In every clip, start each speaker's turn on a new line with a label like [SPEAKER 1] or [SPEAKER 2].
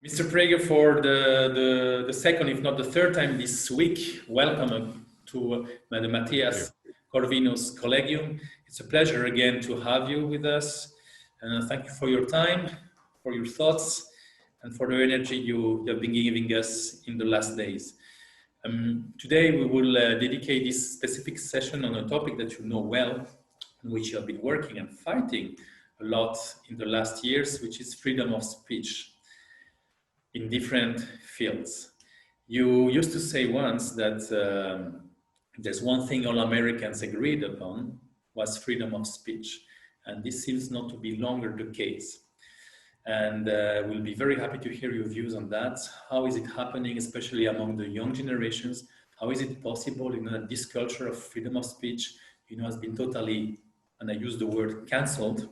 [SPEAKER 1] Mr. Prager, for the second, if not the third time this week, welcome to Madam Mathias, Corvinus, Collegium. It's a pleasure again to have you with us. Thank you for your time, for your thoughts, and for the energy you have been giving us in the last days. Today we will dedicate this specific session on a topic that you know well, on which you have been working and fighting a lot in the last years, which is freedom of speech in different fields. You used to say once that there's one thing all Americans agreed upon was freedom of speech. And this seems not to be longer the case. And we'll be very happy to hear your views on that. How is it happening, especially among the young generations? How is it possible, that this culture of freedom of speech, has been totally, and I use the word cancelled.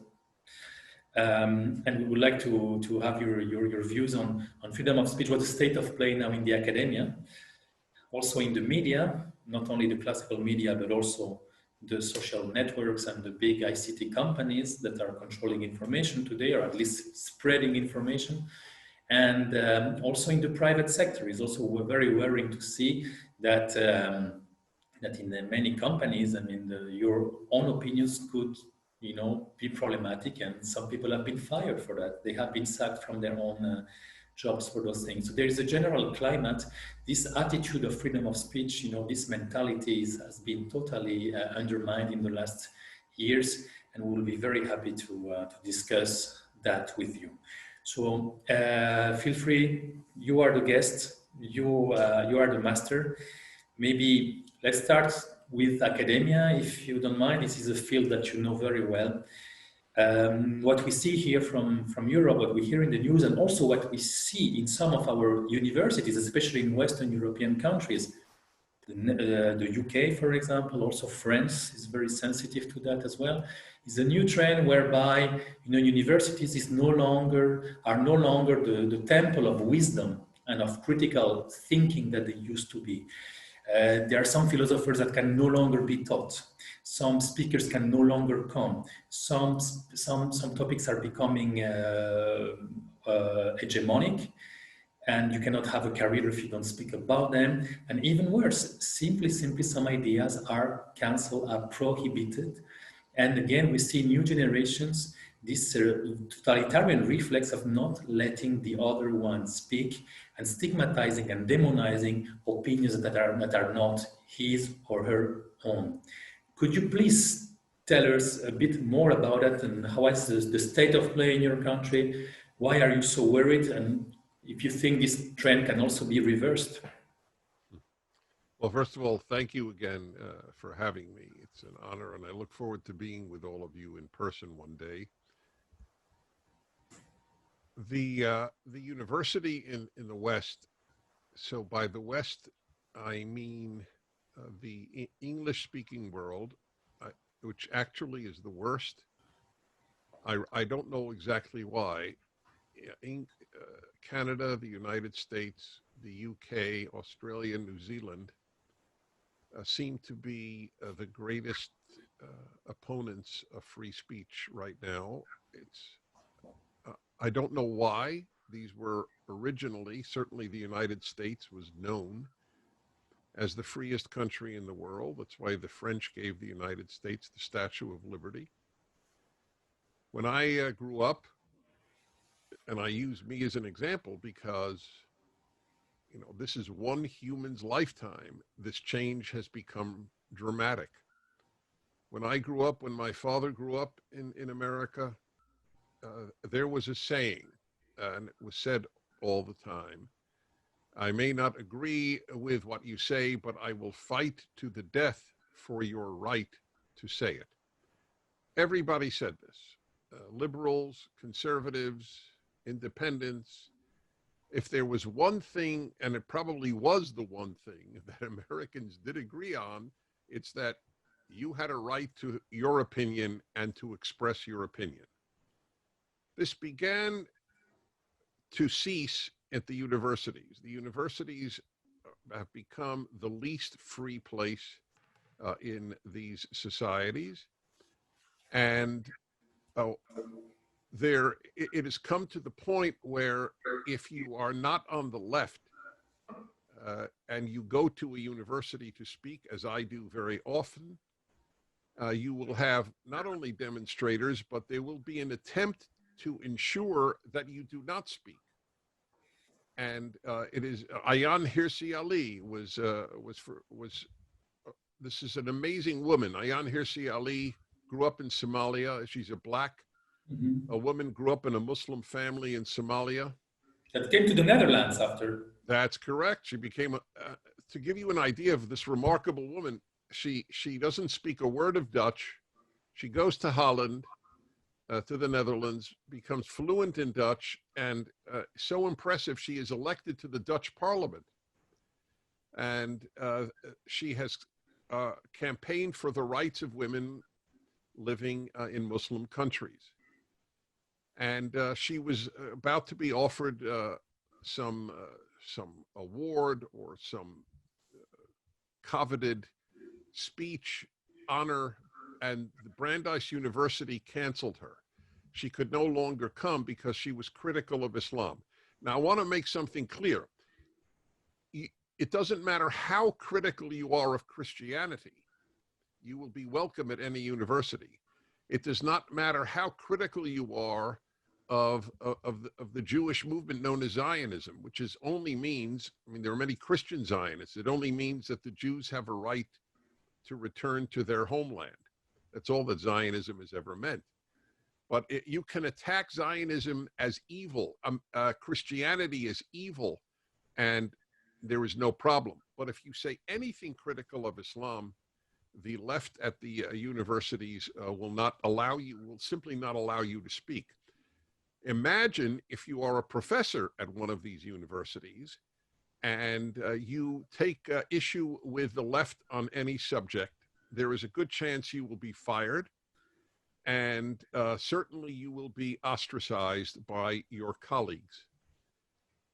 [SPEAKER 1] And we would like to have your views on freedom of speech, what's the state of play now in the academia, also in the media, not only the classical media, but also the social networks and the big ICT companies that are controlling information today, or at least spreading information. And also in the private sector is also very worrying to see that that in many companies, your own opinions could be problematic, and some people have been fired for that. They have been sacked from their own jobs for those things. So there is a general climate. This attitude of freedom of speech, this mentality has been totally undermined in the last years, and we'll be very happy to discuss that with you. So feel free. You are the guest. You are the master. Maybe let's start with academia, if you don't mind. This is a field that you know very well. What we see here from Europe, what we hear in the news, and also what we see in some of our universities, especially in Western European countries, the UK, for example, also France is very sensitive to that as well, is a new trend whereby universities are no longer the temple of wisdom and of critical thinking that they used to be. There are some philosophers that can no longer be taught. Some speakers can no longer come. Some topics are becoming hegemonic, and you cannot have a career if you don't speak about them. And even worse, simply some ideas are cancelled, are prohibited. And again, we see new generations, this totalitarian reflex of not letting the other one speak, and stigmatizing and demonizing opinions that are not his or her own. Could you please tell us a bit more about it, and how is the state of play in your country? Why are you so worried? And if you think this trend can also be reversed?
[SPEAKER 2] Well, first of all, thank you again for having me. It's an honor, and I look forward to being with all of you in person one day. The university in the West, so by the West, I mean the English-speaking world, which actually is the worst. I don't know exactly why. Canada, the United States, the UK, Australia, New Zealand seem to be the greatest opponents of free speech right now. I don't know why. These were originally, certainly the United States was known as the freest country in the world. That's why the French gave the United States the Statue of Liberty. When I grew up, and I use me as an example because, this is one human's lifetime, this change has become dramatic. When I grew up, when my father grew up in America, there was a saying, and it was said all the time, I may not agree with what you say, but I will fight to the death for your right to say it. Everybody said this, liberals, conservatives, independents. If there was one thing, and it probably was the one thing that Americans did agree on, it's that you had a right to your opinion and to express your opinion. This began to cease at the universities. The universities have become the least free place in these societies. And it has come to the point where if you are not on the left and you go to a university to speak, as I do very often, you will have not only demonstrators, but there will be an attempt to ensure that you do not speak. And it is Ayaan Hirsi Ali this is an amazing woman. Ayaan Hirsi Ali grew up in Somalia. She's a black a woman, grew up in a Muslim family in Somalia.
[SPEAKER 1] That came to the Netherlands after.
[SPEAKER 2] That's correct. She became to give you an idea of this remarkable woman, she doesn't speak a word of Dutch. She goes to Holland, to the Netherlands, becomes fluent in Dutch, and so impressive, she is elected to the Dutch parliament. And she has campaigned for the rights of women living in Muslim countries. And she was about to be offered some award or some coveted speech, honor, and the Brandeis University canceled her. She could no longer come because she was critical of Islam. Now, I want to make something clear. It doesn't matter how critical you are of Christianity. You will be welcome at any university. It does not matter how critical you are of the Jewish movement known as Zionism, which is only means, I mean, there are many Christian Zionists. It only means that the Jews have a right to return to their homeland. That's all that Zionism has ever meant. But you can attack Zionism as evil. Christianity is evil, and there is no problem. But if you say anything critical of Islam, the left at the universities will simply not allow you to speak. Imagine if you are a professor at one of these universities and you take issue with the left on any subject. There is a good chance you will be fired, and certainly you will be ostracized by your colleagues.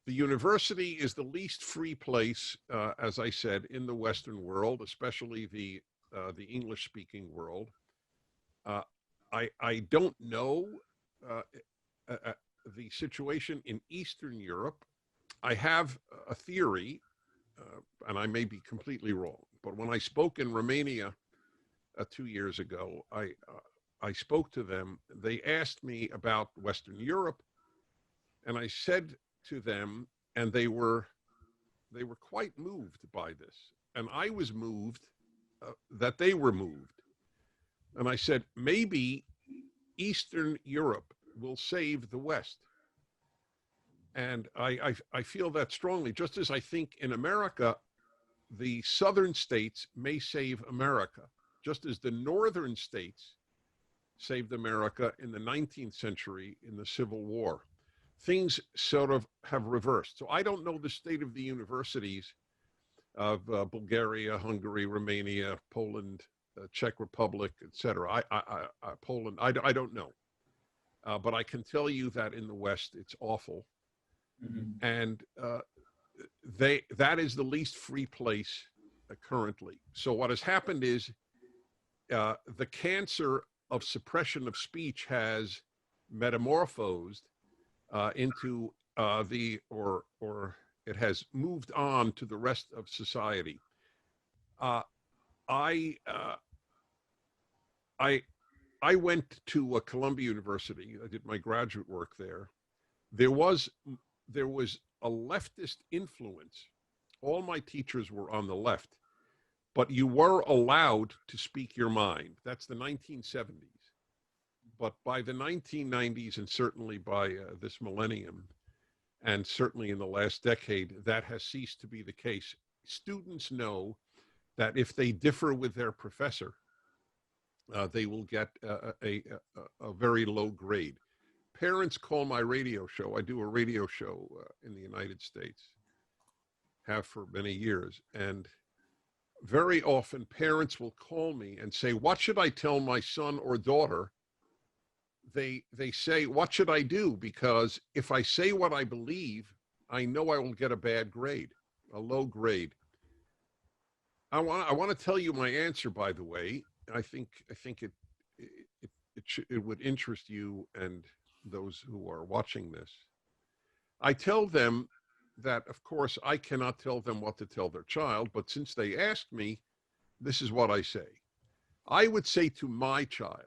[SPEAKER 2] The university is the least free place, as I said, in the Western world, especially the English-speaking world. I don't know the situation in Eastern Europe. I have a theory, and I may be completely wrong, but when I spoke in Romania 2 years ago, I spoke to them. They asked me about Western Europe, and I said to them, and they were quite moved by this, and I was moved that they were moved. And I said, maybe Eastern Europe will save the West. And I feel that strongly, just as I think in America, the southern states may save America, just as the northern states saved America in the 19th century in the Civil War. Things sort of have reversed. So I don't know the state of the universities of Bulgaria, Hungary, Romania, Poland, Czech Republic, etc. Poland, I don't know. But I can tell you that in the West, it's awful. Mm-hmm. And that is the least free place currently. So what has happened is the cancer of suppression of speech has metamorphosed into or it has moved on to the rest of society. I went to Columbia University. I did my graduate work there. There was a leftist influence. All my teachers were on the left, but you were allowed to speak your mind. That's the 1970s. But by the 1990s, and certainly by this millennium, and certainly in the last decade, that has ceased to be the case. Students know that if they differ with their professor, they will get a very low grade. Parents call my radio show. I do a radio show in the United States, have for many years. And very often parents will call me and say, what should I tell my son or daughter? They say, what should I do? Because if I say what I believe, I know I will get a bad grade, a low grade. I want to tell you my answer, by the way. I think it would interest you and those who are watching this, I tell them that, of course, I cannot tell them what to tell their child, but since they asked me, this is what I say. I would say to my child,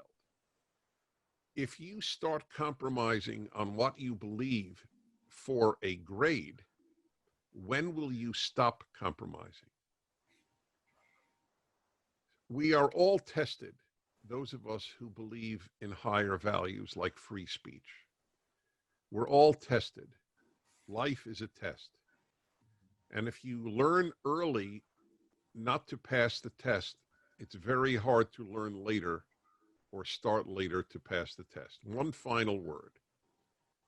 [SPEAKER 2] if you start compromising on what you believe for a grade, when will you stop compromising? We are all tested, those of us who believe in higher values like free speech. We're all tested. Life is a test. And if you learn early not to pass the test, it's very hard to learn later or start later to pass the test. One final word.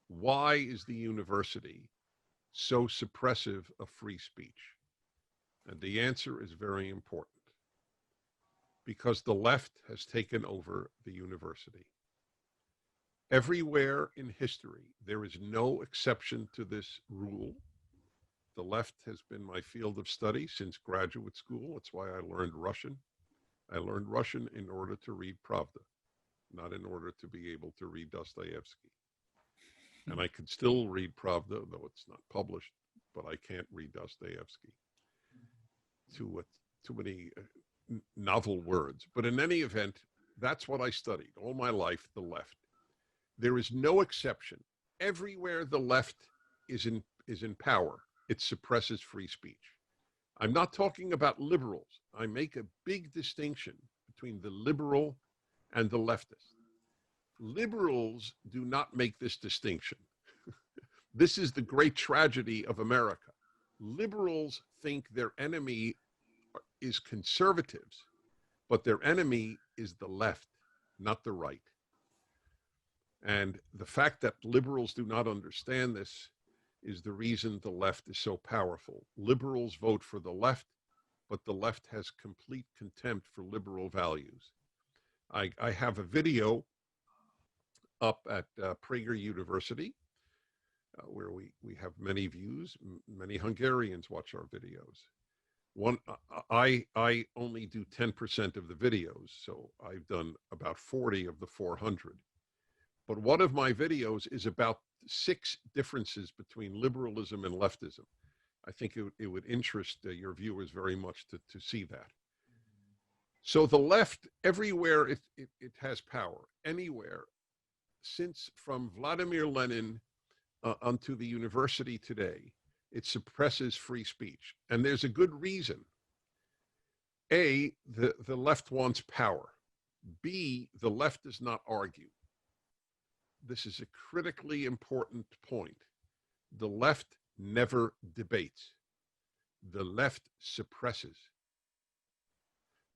[SPEAKER 2] Why is the university so suppressive of free speech? And the answer is very important. Because the left has taken over the university. Everywhere in history, there is no exception to this rule. The left has been my field of study since graduate school. That's why I learned Russian. I learned Russian in order to read Pravda, not in order to be able to read Dostoevsky. And I can still read Pravda, though it's not published, but I can't read Dostoevsky. Too many novel words. But in any event, that's what I studied all my life, the left. There is no exception. Everywhere the left is in power, it suppresses free speech. I'm not talking about liberals. I make a big distinction between the liberal and the leftist. Liberals do not make this distinction. This is the great tragedy of America. Liberals think their enemy is conservatives, but their enemy is the left, not the right. And the fact that liberals do not understand this is the reason the left is so powerful. Liberals vote for the left, but the left has complete contempt for liberal values. I have a video up at Prager University where we have many views. Many Hungarians watch our videos. I only do 10% of the videos, so I've done about 40 of the 400. But one of my videos is about 6 differences between liberalism and leftism. I think it would interest your viewers very much to see that. So the left, everywhere it has power, anywhere, since from Vladimir Lenin unto the university today, it suppresses free speech. And there's a good reason. A, the left wants power. B, the left does not argue. This is a critically important point. The left never debates. The left suppresses.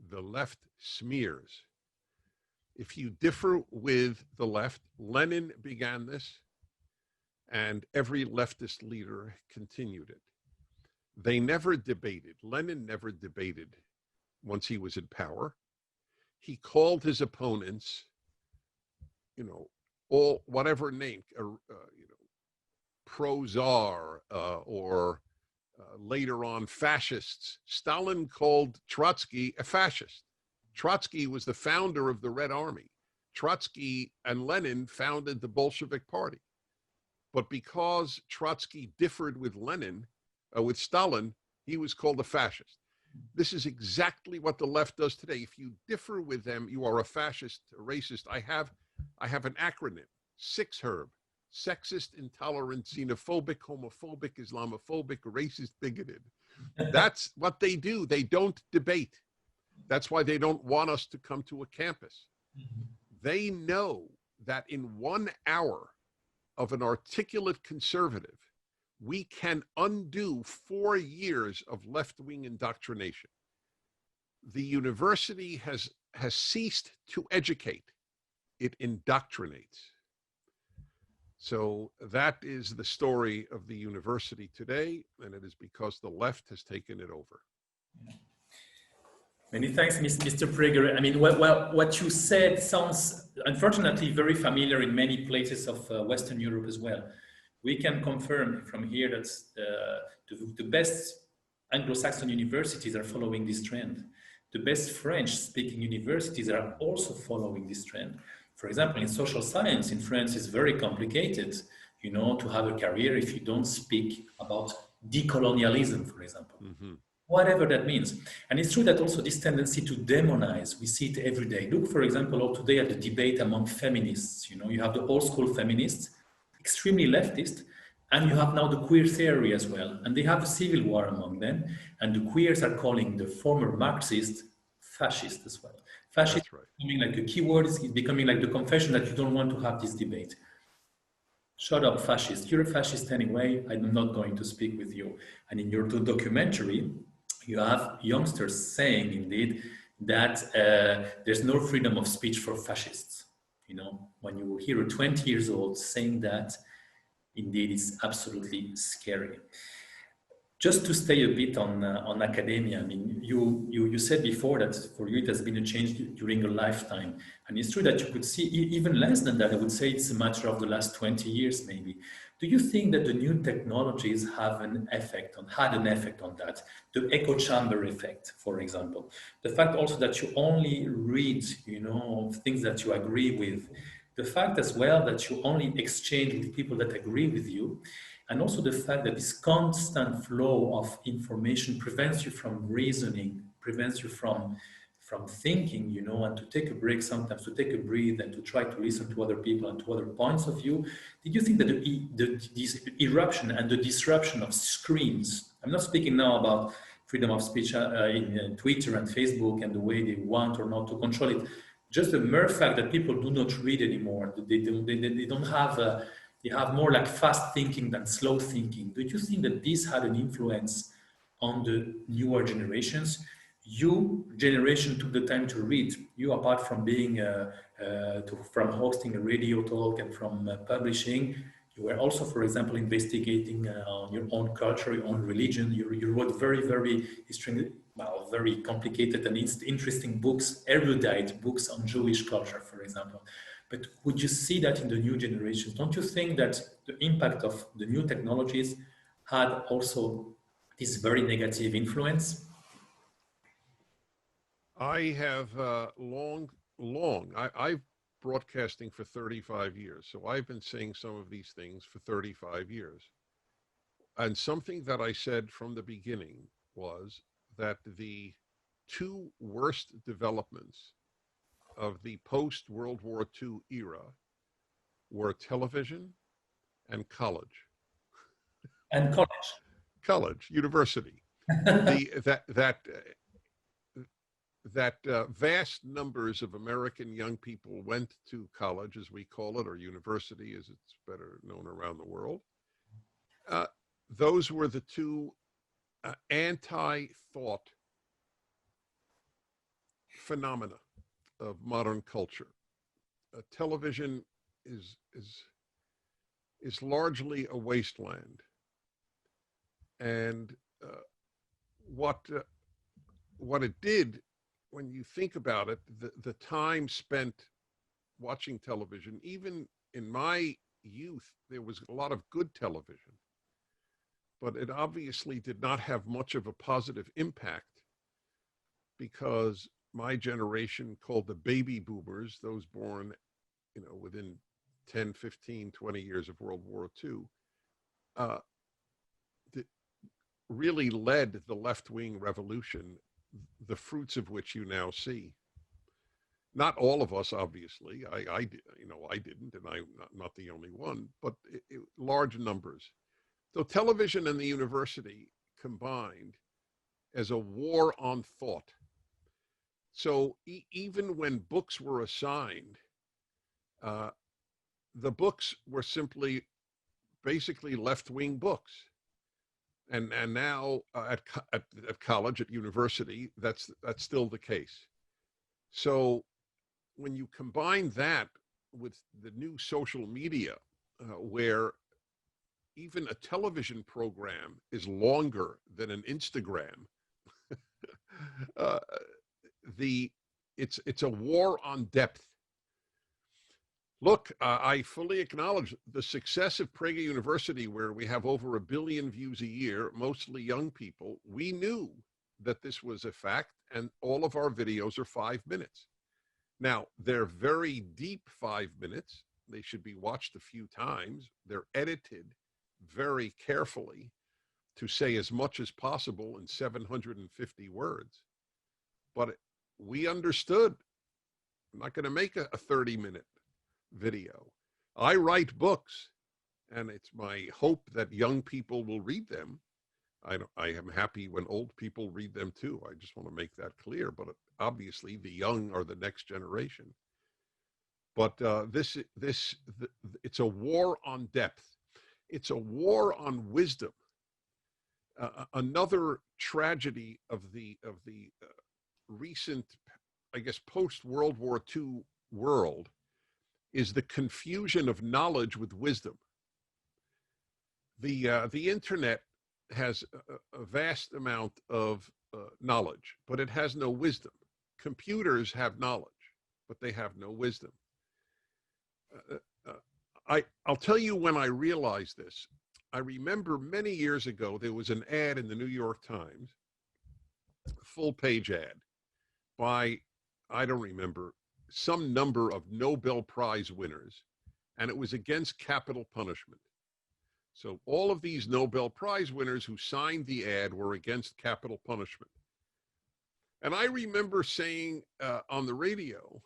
[SPEAKER 2] The left smears. If you differ with the left, Lenin began this, and every leftist leader continued it. They never debated. Lenin never debated once he was in power. He called his opponents, all whatever name, pro-czar or later on fascists. Stalin called Trotsky a fascist. Trotsky was the founder of the Red Army. Trotsky and Lenin founded the Bolshevik Party. But because Trotsky differed with with Stalin, he was called a fascist. This is exactly what the left does today. If you differ with them, you are a fascist, a racist. I have an acronym, 6HERB: sexist, intolerant, xenophobic, homophobic, Islamophobic, racist, bigoted. That's what they do. They don't debate. That's why they don't want us to come to a campus. They know that in 1 hour of an articulate conservative, we can undo 4 years of left-wing indoctrination. The university has ceased to educate. It indoctrinates. So that is the story of the university today, and it is because the left has taken it over.
[SPEAKER 1] Many thanks, Mr. Prager. I mean, what you said sounds, unfortunately, very familiar in many places of Western Europe as well. We can confirm from here that the best Anglo-Saxon universities are following this trend. The best French-speaking universities are also following this trend. For example, in social science in France, it's very complicated, you know, to have a career if you don't speak about decolonialism, for example.
[SPEAKER 2] Mm-hmm.
[SPEAKER 1] Whatever that means. And it's true that also this tendency to demonize, we see it every day. Look, for example, today at the debate among feminists. You know, you have the old school feminists, extremely leftist, and you have now the queer theory as well. And they have a civil war among them. And the queers are calling the former Marxist fascist as well. Fascist
[SPEAKER 2] That's right.
[SPEAKER 1] is becoming like a keyword, is becoming like the confession that you don't want to have this debate. Shut up, fascist. You're a fascist anyway. I'm not going to speak with you. And in your documentary, you have youngsters saying, indeed, that there's no freedom of speech for fascists. You know, when you hear a 20 years old saying that, indeed, it's absolutely scary. Just to stay a bit on academia, I mean, you said before that for you it has been a change during a lifetime. And it's true that you could see even less than that. I would say it's a matter of the last 20 years, maybe. Do you think that the new technologies had an effect on that? The echo chamber effect, for example. The fact also that you only read, you know, things that you agree with. The fact as well that you only exchange with people that agree with you. And also the fact that this constant flow of information prevents you from reasoning, prevents you from thinking, you know, and to take a break sometimes, to take a breath and to try to listen to other people and to other points of view. Did you think that this eruption and the disruption of screens, I'm not speaking now about freedom of speech in Twitter and Facebook and the way they want or not to control it, just the mere fact that people do not read anymore, they don't have they have more like fast thinking than slow thinking. Do you think that this had an influence on the newer generations? You generation took the time to read. You, apart from being from hosting a radio talk and from publishing, you were also, for example, investigating on your own culture, your own religion. You wrote very, very very complicated and interesting books, erudite books on Jewish culture, for example. But would you see that in the new generations? Don't you think that the impact of the new technologies had also this very negative influence?
[SPEAKER 2] I have I've broadcasting for 35 years. So I've been saying some of these things for 35 years. And something that I said from the beginning was that the two worst developments of the post-World War II era were television and college.
[SPEAKER 1] And college.
[SPEAKER 2] College, university. That vast numbers of American young people went to college, as we call it, or university, as it's better known around the world. Those were the two anti-thought phenomena of modern culture. Television is largely a wasteland, and what it did, when you think about it, the time spent watching television, even in my youth, there was a lot of good television, but it obviously did not have much of a positive impact, because my generation, called the baby boomers, those born, you know, within 10, 15, 20 years of World War II, really led the left-wing revolution, the fruits of which you now see. Not all of us, obviously. I didn't, and I'm not the only one, but large numbers. So television and the university combined as a war on thought. So even when books were assigned, the books were simply basically left-wing books. And now at college, at university, that's still the case. So when you combine that with the new social media, where even a television program is longer than an Instagram, it's a war on depth. Look, I fully acknowledge the success of Prager University, where we have over 1 billion views a year, mostly young people. We knew that this was a fact, and all of our videos are 5 minutes. Now, they're very deep 5 minutes. They should be watched a few times. They're edited very carefully to say as much as possible in 750 words. But we understood. I'm not going to make a 30-minute video. I write books, and it's my hope that young people will read them. I am happy when old people read them too. I just want to make that clear. But obviously, the young are the next generation. But it's a war on depth. It's a war on wisdom. Another tragedy of the recent, I guess, post-World War II world is the confusion of knowledge with wisdom. The internet has a vast amount of knowledge, but it has no wisdom. Computers have knowledge, but they have no wisdom. I'll tell you when I realized this. I remember many years ago, there was an ad in the New York Times, a full-page ad by, I don't remember, some number of Nobel Prize winners, and it was against capital punishment. So all of these Nobel Prize winners who signed the ad were against capital punishment. And I remember saying on the radio,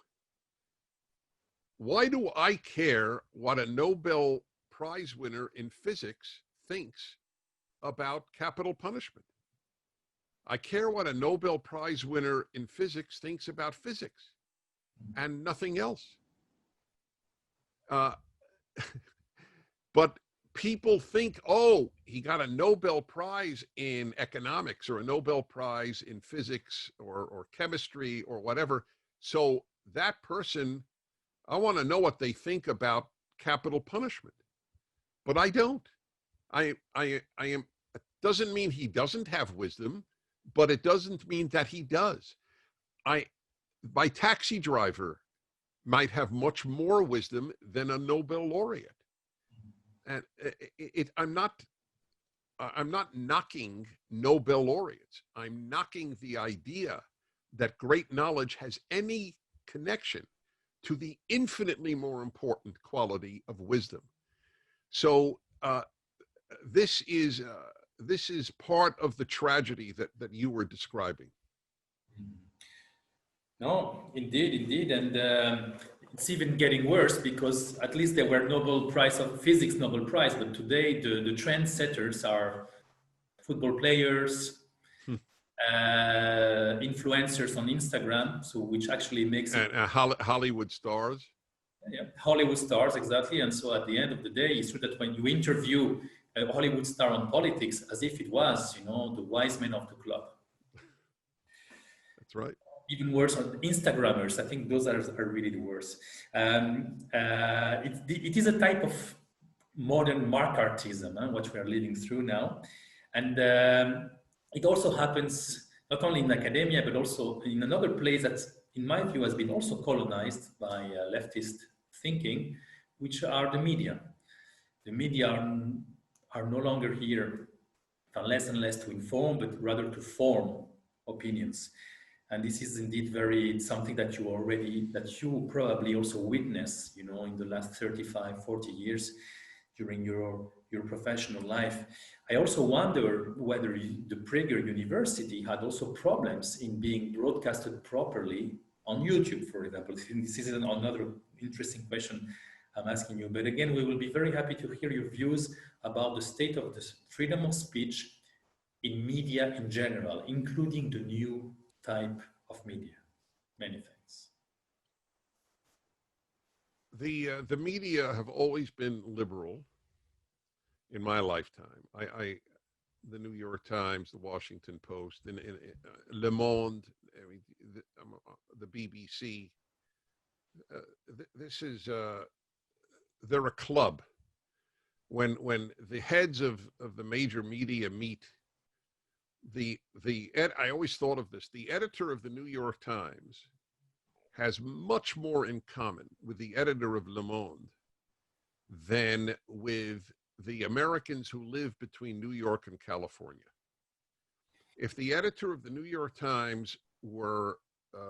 [SPEAKER 2] why do I care what a Nobel Prize winner in physics thinks about capital punishment? I care what a Nobel Prize winner in physics thinks about physics and nothing else. But people think, oh, he got a Nobel Prize in economics or a Nobel Prize in physics or chemistry or whatever. So that person, I want to know what they think about capital punishment. But I don't. I am. It doesn't mean he doesn't have wisdom, but it doesn't mean that he does. My taxi driver might have much more wisdom than a Nobel laureate. And I'm not knocking Nobel laureates. I'm knocking the idea that great knowledge has any connection to the infinitely more important quality of wisdom. So this is part of the tragedy that you were describing.
[SPEAKER 1] No, indeed, and it's even getting worse because at least there were Nobel Prize of Physics Nobel Prize, but today the trendsetters are football players, influencers on Instagram, so which actually makes it
[SPEAKER 2] Hollywood stars.
[SPEAKER 1] Yeah, Hollywood stars, exactly. And so at the end of the day, it's true that when you interview a Hollywood star on politics, as if it was, the wise men of the club.
[SPEAKER 2] That's right.
[SPEAKER 1] Even worse on Instagrammers. I think those are really the worst. It is a type of modern McCarthyism, what we are living through now. And it also happens not only in academia, but also in another place that, in my view, has been also colonized by leftist thinking, which are the media. The media are no longer here less and less to inform, but rather to form opinions. And this is indeed something that you probably also witnessed, in the last 35, 40 years during your professional life. I also wonder whether the Prager University had also problems in being broadcasted properly on YouTube, for example. This is another interesting question I'm asking you. But again, we will be very happy to hear your views about the state of the freedom of speech in media in general, including the new type of media. Many thanks.
[SPEAKER 2] The media have always been liberal in my lifetime. The New York Times, the Washington Post, and Le Monde, the BBC. They're a club. When the heads of the major media meet, I always thought of this. The editor of the New York Times has much more in common with the editor of Le Monde than with the Americans who live between New York and California. If the editor of the New York Times were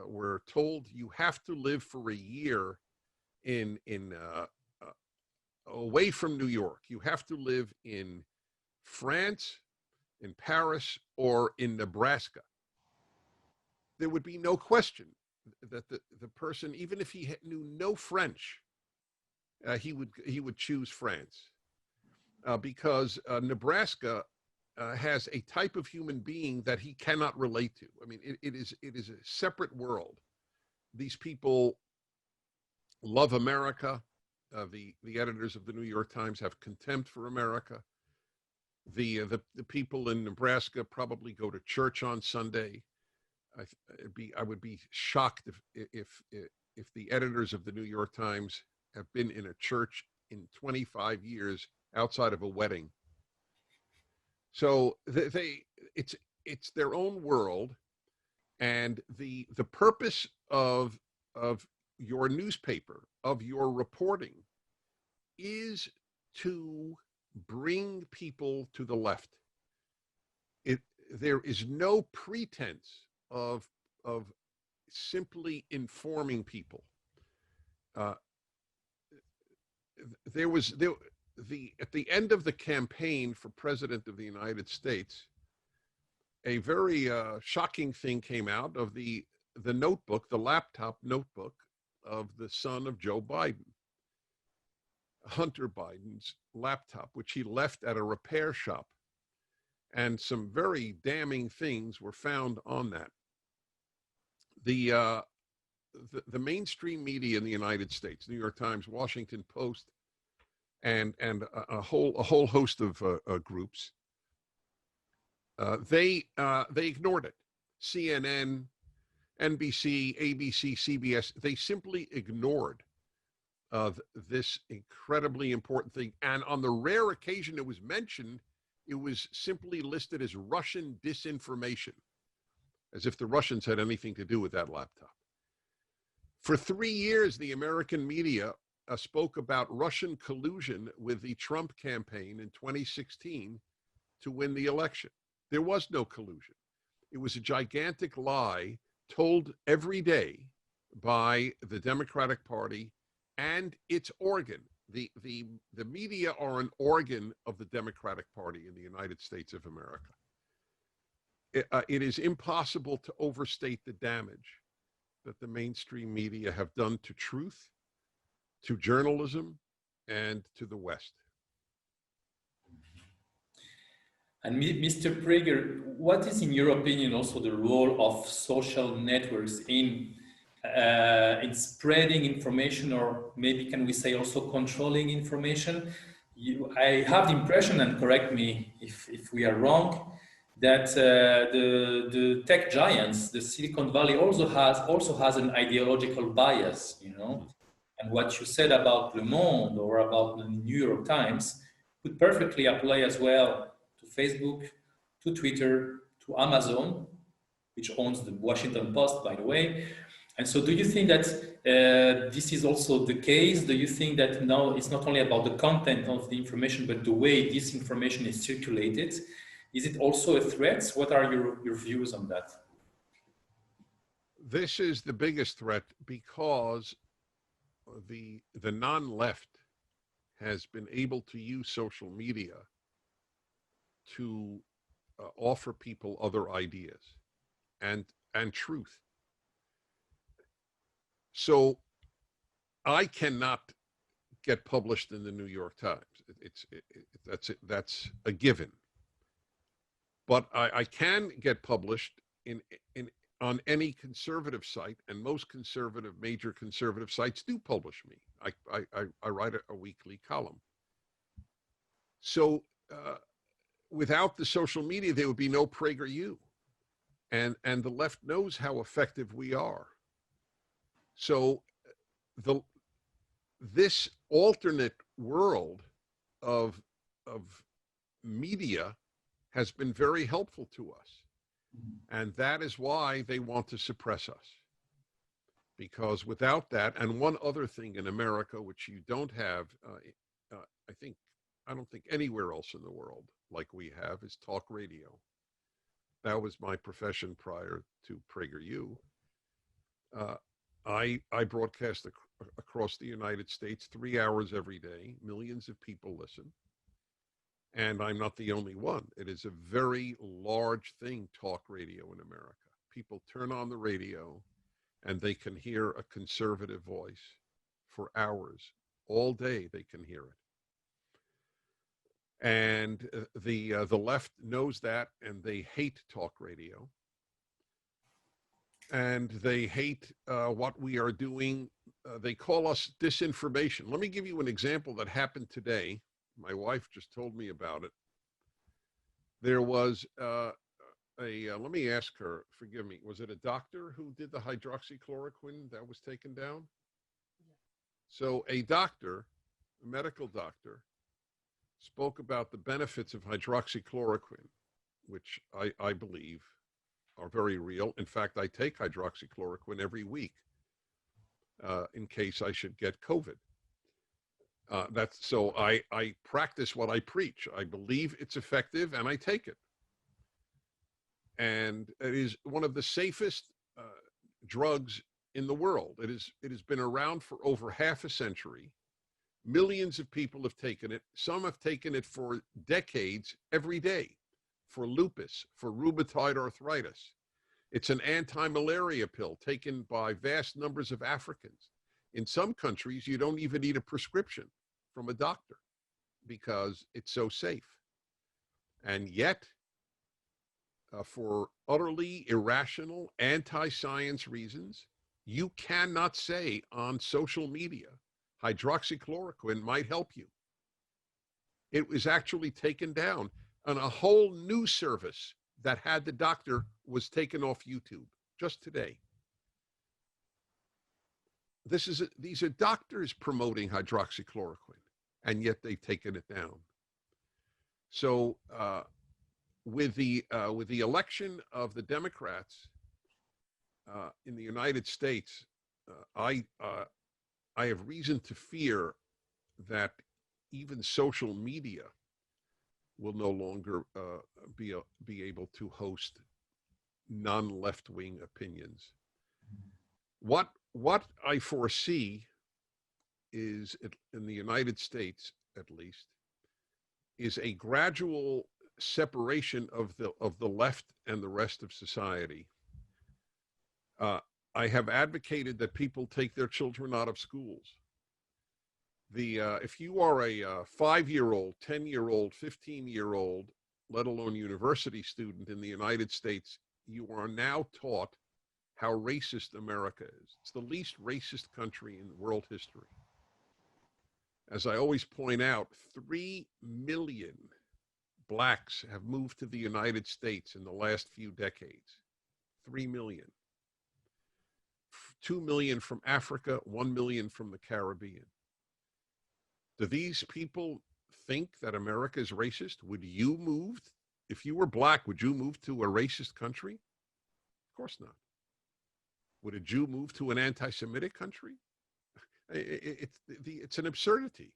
[SPEAKER 2] were told you have to live for a year in away from New York. You have to live in France, in Paris, or in Nebraska. There would be no question that the person, even if he knew no French, he would choose France, because Nebraska has a type of human being that he cannot relate to. I mean, it is a separate world. These people love America. The editors of the New York Times have contempt for America. The people in Nebraska probably go to church on Sunday. I would be shocked if the editors of the New York Times have been in a church in 25 years outside of a wedding. So it's their own world, and the purpose of your newspaper, of your reporting, is to bring people to the left. There is no pretense of simply informing people. At the end of the campaign for president of the United States, a very shocking thing came out of the notebook, the laptop notebook of the son of Joe Biden, Hunter Biden's laptop, which he left at a repair shop. And some very damning things were found on that. The mainstream media in the United States, New York Times, Washington Post, and a whole host of groups, they ignored it. CNN, NBC, ABC, CBS, they simply ignored this incredibly important thing. And on the rare occasion it was mentioned, it was simply listed as Russian disinformation, as if the Russians had anything to do with that laptop. For 3 years, the American media spoke about Russian collusion with the Trump campaign in 2016 to win the election. There was no collusion. It was a gigantic lie told every day by the Democratic Party and its organ. The media are an organ of the Democratic Party in the United States of America. It is impossible to overstate the damage that the mainstream media have done to truth, to journalism, and to the West.
[SPEAKER 1] And Mr. Prager, what is, in your opinion, also the role of social networks in spreading information, or maybe can we say also controlling information? I have the impression, and correct me if we are wrong, that the tech giants, the Silicon Valley, also has an ideological bias, you know. And what you said about Le Monde or about the New York Times could perfectly apply as well to Facebook, to Twitter, to Amazon, which owns the Washington Post, by the way. And so do you think that this is also the case? Do you think that now it's not only about the content of the information, but the way this information is circulated? Is it also a threat? What are your views on that?
[SPEAKER 2] This is the biggest threat, because the non-left has been able to use social media to offer people other ideas and truth. So I cannot get published in the New York Times. That's a given. But I can get published on any conservative site, and most major conservative sites do publish me. I write a weekly column. So without the social media, there would be no PragerU, and the left knows how effective we are. So this alternate world of media has been very helpful to us. And that is why they want to suppress us. Because without that, and one other thing in America, which you don't have, I don't think anywhere else in the world like we have, is talk radio. That was my profession prior to PragerU. Uh, I broadcast across the United States 3 hours every day. Millions of people listen. And I'm not the only one. It is a very large thing, talk radio in America. People turn on the radio and they can hear a conservative voice for hours. All day they can hear it. And the left knows that, and they hate talk radio. And they hate what we are doing. They call us disinformation. Let me give you an example that happened today. My wife just told me about it. There was let me ask her, forgive me, was it a doctor who did the hydroxychloroquine that was taken down? Yeah. So a doctor, a medical doctor, spoke about the benefits of hydroxychloroquine, which I believe are very real. In fact, I take hydroxychloroquine every week in case I should get COVID. So I practice what I preach. I believe it's effective and I take it. And it is one of the safest drugs in the world. It has been around for over half a century. Millions of people have taken it. Some have taken it for decades every day for lupus, for rheumatoid arthritis. It's an anti-malaria pill taken by vast numbers of Africans. In some countries, you don't even need a prescription from a doctor because it's so safe. And yet, for utterly irrational, anti-science reasons, you cannot say on social media, hydroxychloroquine might help you. It was actually taken down, and a whole news service that had the doctor was taken off YouTube just today. These are doctors promoting hydroxychloroquine, and yet they've taken it down. So with the election of the Democrats in the United States, I have reason to fear that even social media will no longer be able to host non-left-wing opinions. What I foresee is, in the United States at least, is a gradual separation of the left and the rest of society. I have advocated that people take their children out of schools. If you are a 5-year-old, 10-year-old, 15-year-old, let alone university student in the United States, you are now taught how racist America is. It's the least racist country in world history. As I always point out, 3 million blacks have moved to the United States in the last few decades. 3 million. 2 million from Africa, 1 million from the Caribbean. Do these people think that America is racist? Would you move? If you were black, would you move to a racist country? Of course not. Would a Jew move to an anti-Semitic country? It's an absurdity.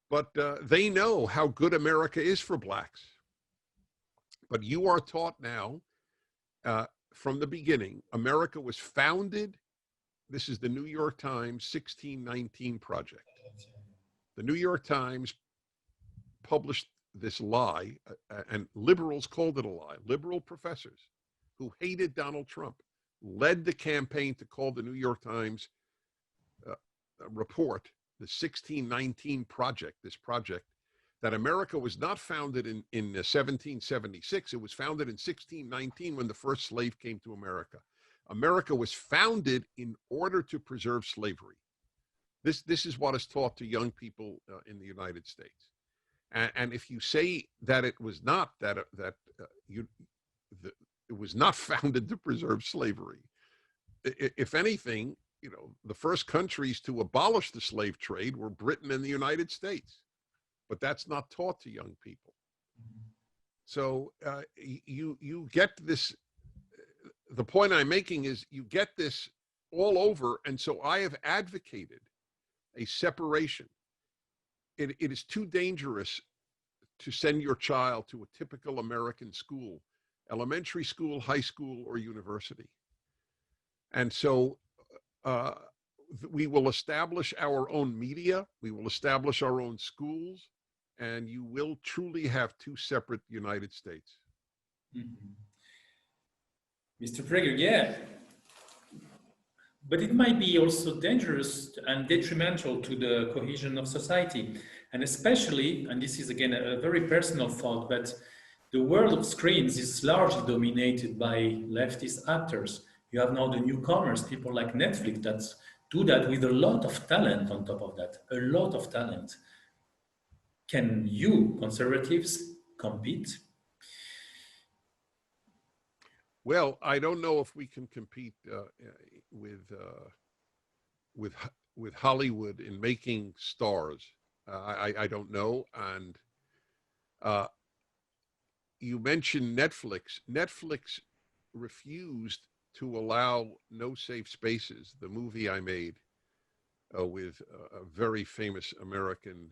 [SPEAKER 2] But they know how good America is for blacks. But you are taught now, from the beginning, America was founded, this is the New York Times 1619 Project. The New York Times published this lie, and liberals called it a lie. Liberal professors who hated Donald Trump led the campaign to call the New York Times report the 1619 Project, this project, that America was not founded in 1776. It was founded in 1619 when the first slave came to America. America was founded in order to preserve slavery. This is what is taught to young people in the United States. And if you say that it was not, it was not founded to preserve slavery, if anything, the first countries to abolish the slave trade were Britain and the United States. But that's not taught to young people. So you get this, the point I'm making is you get this all over, and so I have advocated a separation. It is too dangerous to send your child to a typical American school, elementary school, high school, or university. And so uh, we will establish our own media, we will establish our own schools, and you will truly have two separate United States.
[SPEAKER 1] Mhm. Mr. Prager, yeah, but it might be also dangerous and detrimental to the cohesion of society. And especially, and this is again a very personal thought, but the world of screens is largely dominated by leftist actors. You have now the newcomers, people like Netflix, that do that with a lot of talent on top of that, a lot of talent. Can you, conservatives, compete?
[SPEAKER 2] Well, I don't know if we can compete with with with Hollywood in making stars. I don't know. And uh, you mentioned Netflix. Netflix refused to allow No Safe Spaces, the movie I made with a very famous American.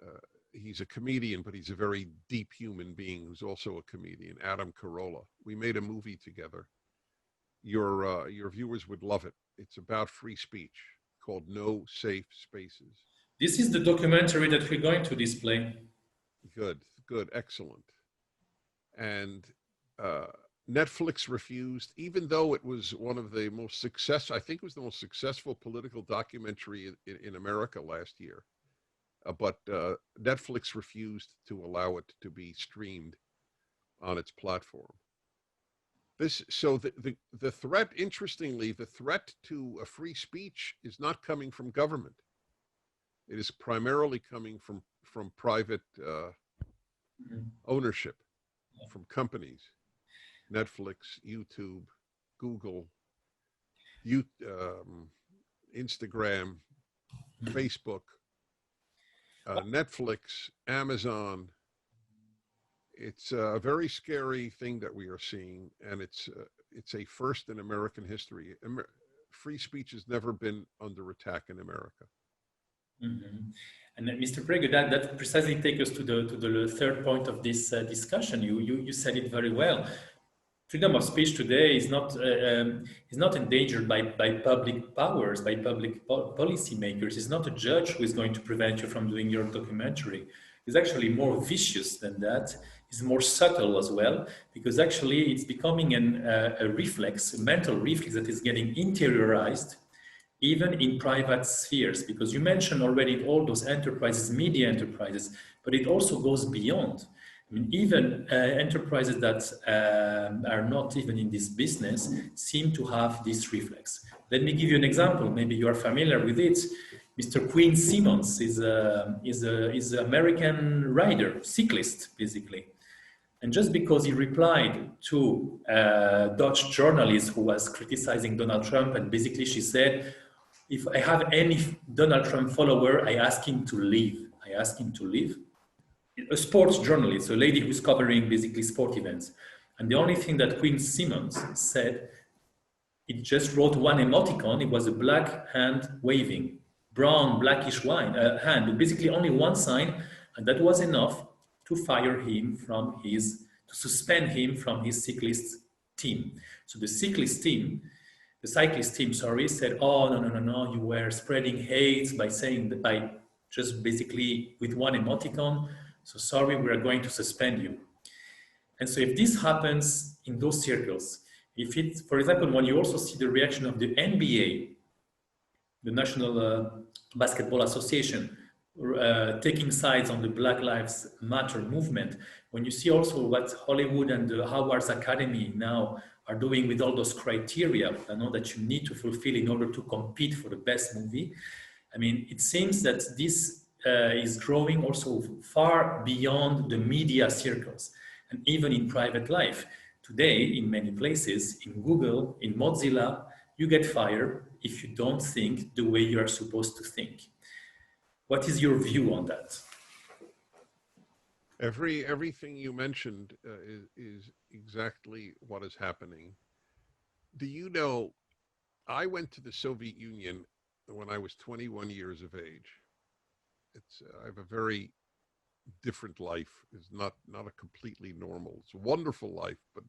[SPEAKER 2] Uh, he's a comedian, but he's a very deep human being who's also a comedian, Adam Carolla. We made a movie together. Your viewers would love it. It's about free speech called No Safe Spaces.
[SPEAKER 1] This is the documentary that we're going to display.
[SPEAKER 2] Good, good, excellent. And uh, Netflix refused, even though it was one of the most successful, I think it was the most successful political documentary in America last year. But Netflix refused to allow it to be streamed on its platform. So the threat, interestingly, the threat to a free speech is not coming from government. It is primarily coming from private ownership, from companies, Netflix, YouTube, Google, Instagram, Facebook, Netflix, Amazon. It's a very scary thing that we are seeing, and it's a first in American history. Free speech has never been under attack in America.
[SPEAKER 1] Mm-hmm. And Mr. Prager, that precisely takes us to the third point of this discussion. You said it very well. Freedom of speech today is not endangered by public powers, by public policy makers. It's not a judge who is going to prevent you from doing your documentary. It's actually more vicious than that. It's more subtle as well, because actually it's becoming a reflex, a mental reflex that is getting interiorized even in private spheres, because you mentioned already all those enterprises, media enterprises, but it also goes beyond. I mean, even enterprises that are not even in this business seem to have this reflex. Let me give you an example. Maybe you are familiar with it. Mr. Quinn Simmons is an American rider, cyclist, basically. And just because he replied to a Dutch journalist who was criticizing Donald Trump, and basically she said, if I have any Donald Trump follower, I ask him to leave. I ask him to leave. A sports journalist, a lady who's covering basically sport events. And the only thing that Quinn Simmons said, it just wrote one emoticon. It was a black hand waving, brown, blackish hand, basically only one sign. And that was enough to fire him to suspend him from his cyclist team. So the cyclist team, sorry, said, "Oh, no, you were spreading hate by just basically with one emoticon. So sorry, we are going to suspend you." And so if this happens in those circles, if it, for example, when you also see the reaction of the NBA, the National Basketball Association, taking sides on the Black Lives Matter movement, when you see also what Hollywood and the Howard's Academy now are doing with all those criteria, I know that you need to fulfill in order to compete for the best movie. I mean, it seems that this is growing also far beyond the media circles and even in private life. Today, in many places, in Google, in Mozilla, you get fired if you don't think the way you are supposed to think. What is your view on that?
[SPEAKER 2] Everything you mentioned is exactly what is happening. Do you know, I went to the Soviet Union when I was 21 years of age. I have a very different life. It's not a completely normal. It's a wonderful life, but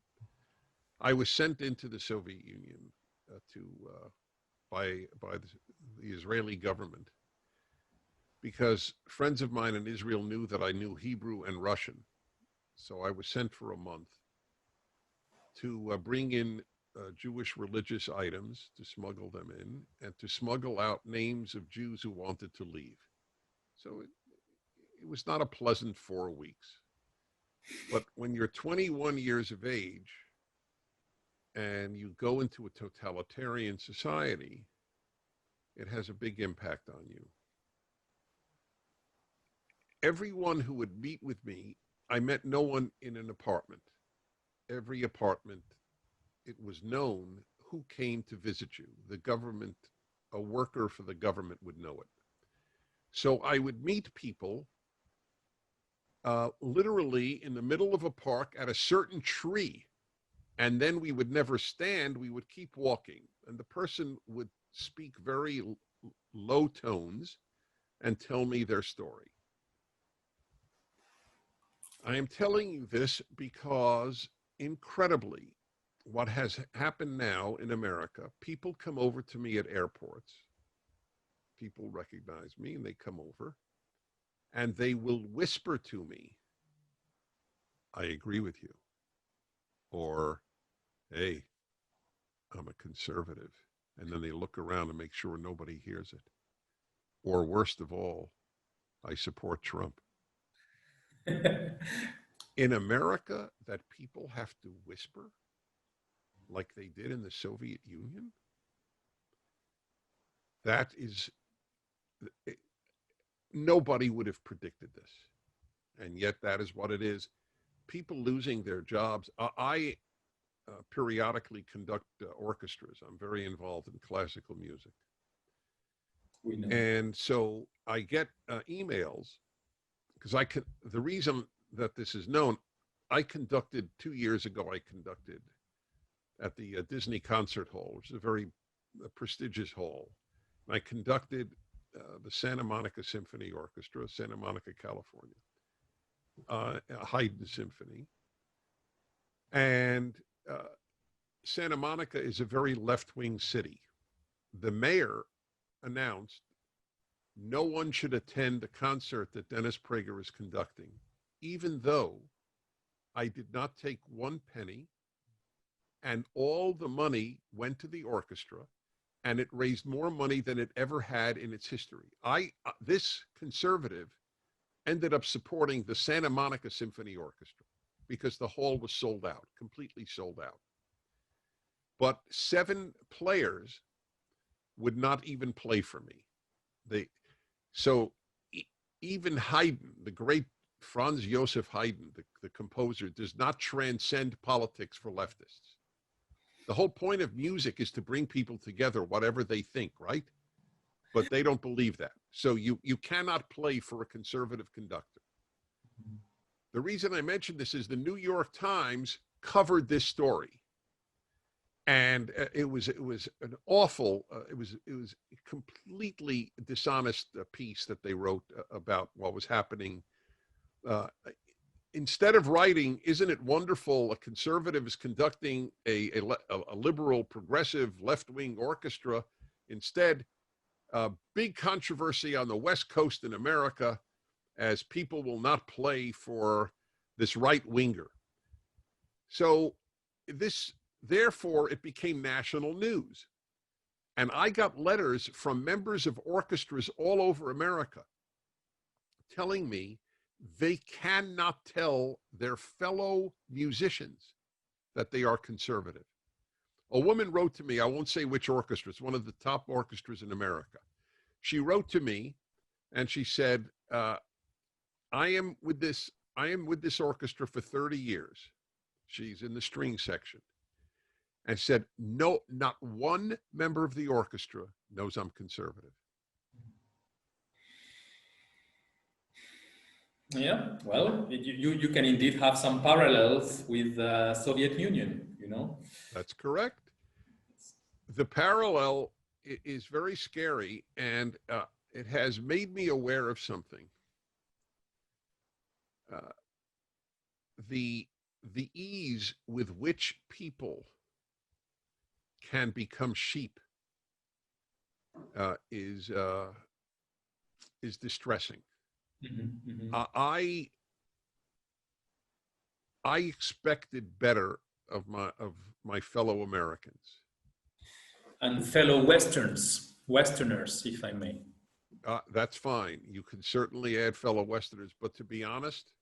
[SPEAKER 2] I was sent into the Soviet Union by the Israeli government, because friends of mine in Israel knew that I knew Hebrew and Russian. So I was sent for a month to bring in Jewish religious items, to smuggle them in, and to smuggle out names of Jews who wanted to leave. So it was not a pleasant 4 weeks. But when you're 21 years of age and you go into a totalitarian society, it has a big impact on you. Everyone who would meet with me, I met no one in an apartment. Every apartment, it was known who came to visit you. The government, a worker for the government would know it. So I would meet people literally in the middle of a park at a certain tree. And then we would never stand, we would keep walking. And the person would speak very low tones and tell me their story. I am telling you this because, incredibly, what has happened now in America, people come over to me at airports. People recognize me and they come over and they will whisper to me, I agree with you. Or, hey, I'm a conservative. And then they look around and make sure nobody hears it. Or worst of all, I support Trump. In America, that people have to whisper like they did in the Soviet Union, that is, nobody would have predicted this. And yet that is what it is. People losing their jobs. I periodically conduct orchestras. I'm very involved in classical music.
[SPEAKER 3] We know.
[SPEAKER 2] And so I get emails because the reason that this is known, I conducted 2 years ago, I conducted at the Disney Concert Hall, which is a very prestigious hall. And I conducted the Santa Monica Symphony Orchestra, Santa Monica, California, Haydn Symphony. And Santa Monica is a very left-wing city. The mayor announced no one should attend the concert that Dennis Prager is conducting, even though I did not take 1 penny, and all the money went to the orchestra, and it raised more money than it ever had in its history. This conservative ended up supporting the Santa Monica Symphony Orchestra because the hall was sold out, completely sold out. But 7 players would not even play for me. So even Haydn, the great Franz Joseph Haydn, the composer, does not transcend politics for leftists. The whole point of music is to bring people together, whatever they think, right? But they don't believe that. So you cannot play for a conservative conductor. The reason I mention this is the New York Times covered this story. And it was an awful, it was a completely dishonest piece that they wrote about what was happening. Instead of writing, isn't it wonderful, a conservative is conducting a liberal, progressive, left-wing orchestra. Instead, big controversy on the West Coast in America as people will not play for this right-winger. So therefore, it became national news. And I got letters from members of orchestras all over America telling me they cannot tell their fellow musicians that they are conservative. A woman wrote to me, I won't say which orchestra, it's one of the top orchestras in America. She wrote to me and she said, I am with this orchestra for 30 years. She's in the string section. And said, no, not one member of the orchestra knows I'm conservative.
[SPEAKER 3] Yeah, well, you can indeed have some parallels with the Soviet Union, you know?
[SPEAKER 2] That's correct. The parallel is very scary, and it has made me aware of something. The ease with which people can become sheep is distressing. I expected better of my fellow Americans
[SPEAKER 1] and fellow Westerners, if I may.
[SPEAKER 2] That's fine. You can certainly add fellow Westerners, but to be honest,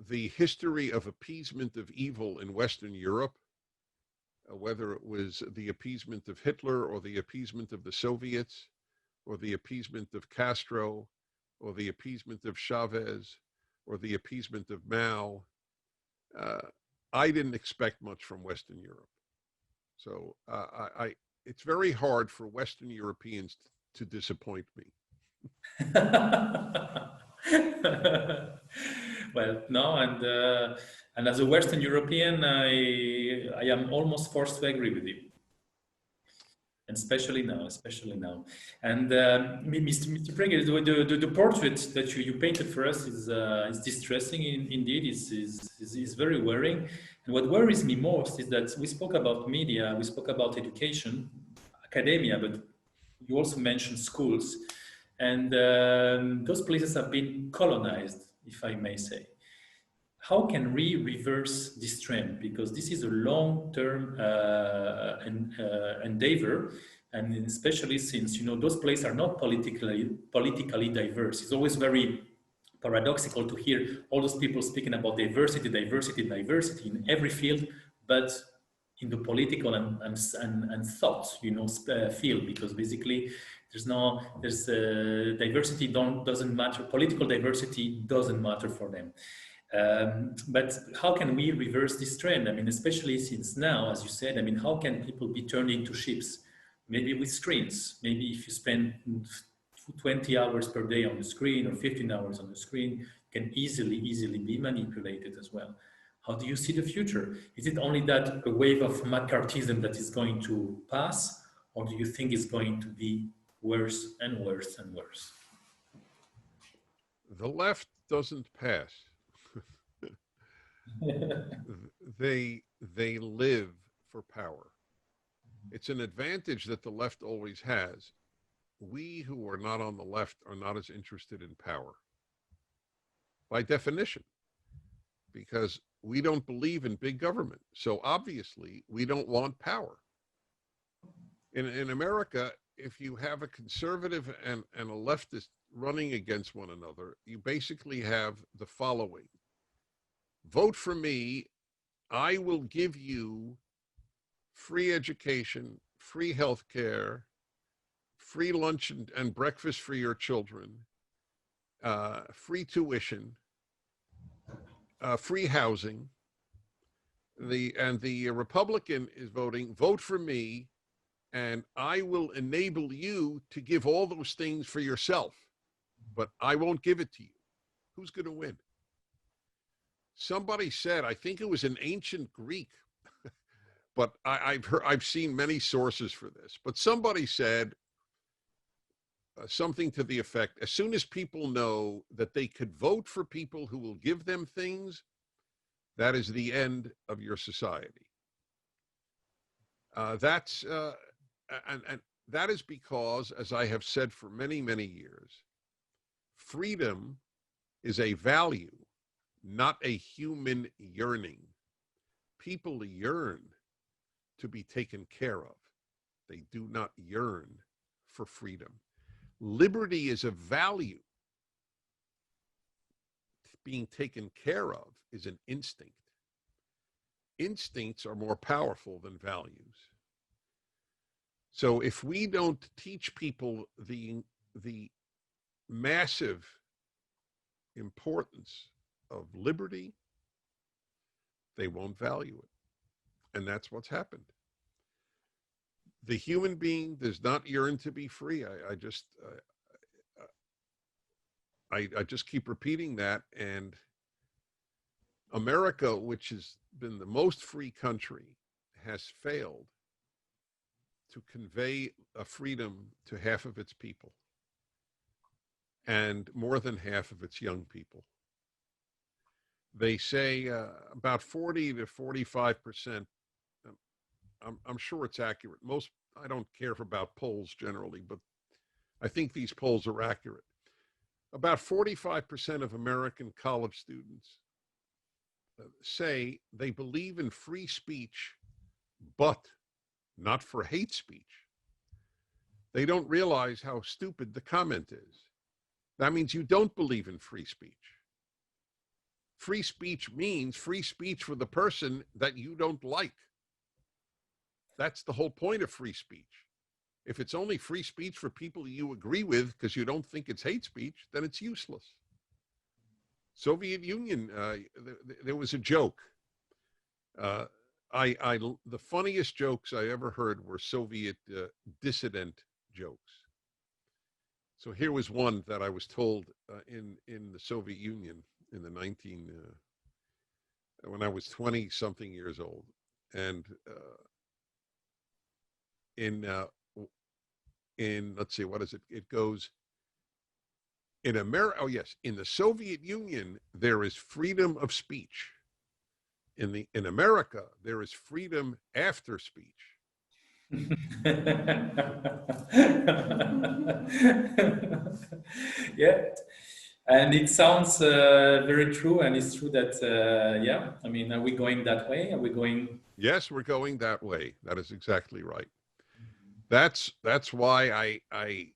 [SPEAKER 2] the history of appeasement of evil in Western Europe, whether it was the appeasement of Hitler or the appeasement of the Soviets or the appeasement of Castro or the appeasement of Chavez or the appeasement of Mao, I didn't expect much from Western Europe. So it's very hard for Western Europeans to disappoint me.
[SPEAKER 1] Well, no, and as a Western European, I am almost forced to agree with you, and especially now. And Mr. Prager, the portrait that you painted for us is distressing. Indeed, is very worrying. And what worries me most is that we spoke about media, we spoke about education, academia, but you also mentioned schools, and those places have been colonized, if I may say. How can we reverse this trend? Because this is a long-term endeavor, and especially since those places are not politically diverse. It's always very paradoxical to hear all those people speaking about diversity in every field, but in the political and thought field, because basically there's diversity doesn't matter. Political diversity doesn't matter for them. But how can we reverse this trend? I mean, especially since now, as you said, I mean, how can people be turned into ships? Maybe with screens. Maybe if you spend 20 hours per day on the screen or 15 hours on the screen, you can easily be manipulated as well. How do you see the future? Is it only that a wave of McCarthyism that is going to pass, or do you think it's going to be worse and worse and worse?
[SPEAKER 2] The left doesn't pass. They live for power. It's an advantage that the left always has. We who are not on the left are not as interested in power, by definition, because we don't believe in big government. So obviously, we don't want power. In America, if you have a conservative and a leftist running against one another, you basically have the following. Vote for me, I will give you free education, free health care, free lunch and breakfast for your children, free tuition, free housing. The Republican is voting, vote for me, and I will enable you to give all those things for yourself, but I won't give it to you. Who's going to win? Somebody said, I think it was in ancient Greek, but I've seen many sources for this, but somebody said something to the effect, as soon as people know that they could vote for people who will give them things, that is the end of your society. And that is because, as I have said for many, many years, freedom is a value, not a human yearning. People yearn to be taken care of. They do not yearn for freedom. Liberty is a value. Being taken care of is an instinct. Instincts are more powerful than values. So if we don't teach people the massive importance of liberty, they won't value it. And that's what's happened. The human being does not yearn to be free. I just keep repeating that. And America, which has been the most free country, has failed to convey a freedom to half of its people and more than half of its young people. They say about 40 to 45% I'm sure it's accurate. I don't care about polls generally, but I think these polls are accurate. About 45% of American college students say they believe in free speech, but not for hate speech. They don't realize how stupid the comment is. That means you don't believe in free speech. Free speech means free speech for the person that you don't like. That's the whole point of free speech. If it's only free speech for people you agree with because you don't think it's hate speech, then it's useless. Soviet Union, there was a joke. The funniest jokes I ever heard were Soviet dissident jokes. So here was one that I was told in the Soviet Union in the when I was 20 something years old, and in let's see, what is it? It goes in America. Oh yes, in the Soviet Union there is freedom of speech. In America there is freedom after speech.
[SPEAKER 1] Yeah, and it sounds very true, and it's true that yeah. I mean, are we going that way? Are we going?
[SPEAKER 2] Yes, we're going that way. That is exactly right. That's why I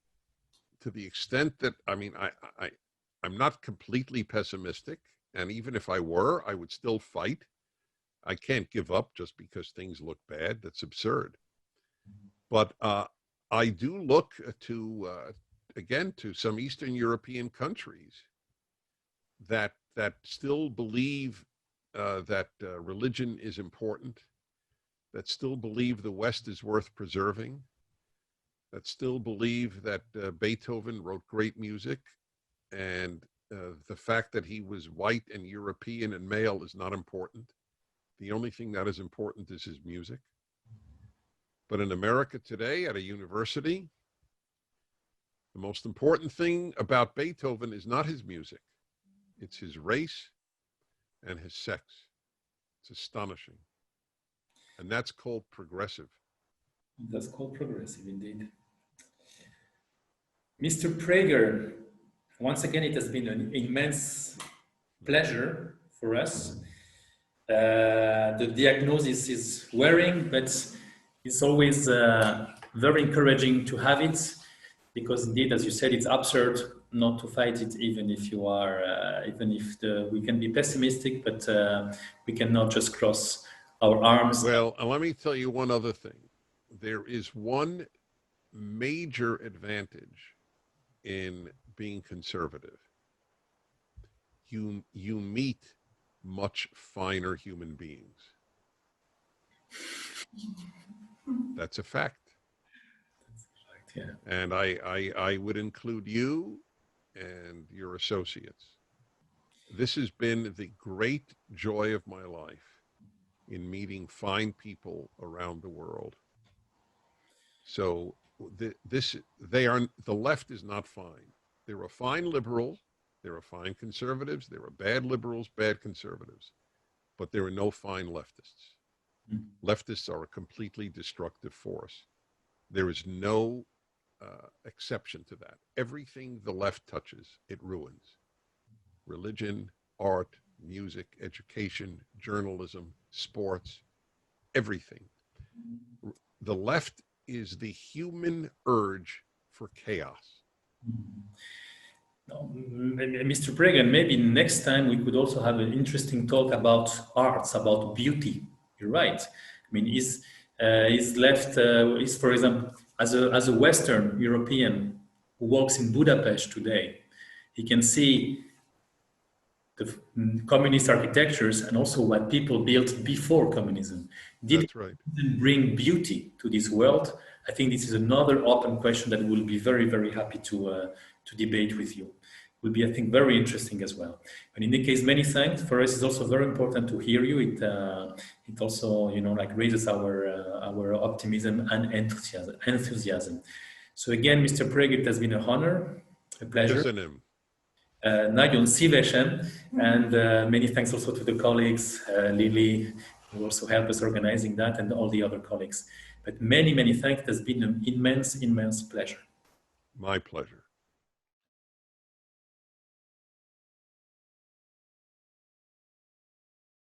[SPEAKER 2] to the extent that I'm not completely pessimistic, and even if I were, I would still fight. I can't give up just because things look bad. That's absurd. But I do look to again to some Eastern European countries that still believe that religion is important, that still believe the West is worth preserving, that still believe that Beethoven wrote great music, and the fact that he was white and European and male is not important. The only thing that is important is his music. But in America today, at a university, the most important thing about Beethoven is not his music. It's his race and his sex. It's astonishing. And that's called progressive.
[SPEAKER 1] That's called progressive, indeed. Mr. Prager, once again, it has been an immense pleasure for us. The diagnosis is wearing, but it's always very encouraging to have it, because indeed, as you said, it's absurd not to fight it, even if you are, even if we can be pessimistic, but we cannot just cross our arms.
[SPEAKER 2] Well, let me tell you one other thing. There is one major advantage in being conservative. You meet much finer human beings. That's a fact.
[SPEAKER 1] Yeah.
[SPEAKER 2] And I would include you and your associates. This has been the great joy of my life, in meeting fine people around the world. So the left is not fine. There are fine liberals, there are fine conservatives, there are bad liberals, bad conservatives, but there are no fine leftists. Leftists are a completely destructive force. There is no exception to that. Everything the left touches, it ruins. Religion, art, music, education, journalism, sports, everything. The left is the human urge for chaos.
[SPEAKER 1] No, Mr. Prager, maybe next time we could also have an interesting talk about arts, about beauty. You're right. I mean, is left, is, for example, as a Western European who walks in Budapest today, he can see the communist architectures and also what people built before communism. Did
[SPEAKER 2] That's right.
[SPEAKER 1] it bring beauty to this world? I think this is another open question that we'll be very, very happy to debate with you. It will be, I think, very interesting as well. But in any case, many thanks. For us, it's also very important to hear you. It also, like raises our optimism and enthusiasm. So again, Mr. Prager, it has been an honor, a pleasure.
[SPEAKER 2] Köszönöm.
[SPEAKER 1] Nagyon szívesen, and many thanks also to the colleagues, Lily, who also helped us organizing that, and all the other colleagues. But many, many thanks. It has been an immense, immense pleasure.
[SPEAKER 2] My pleasure.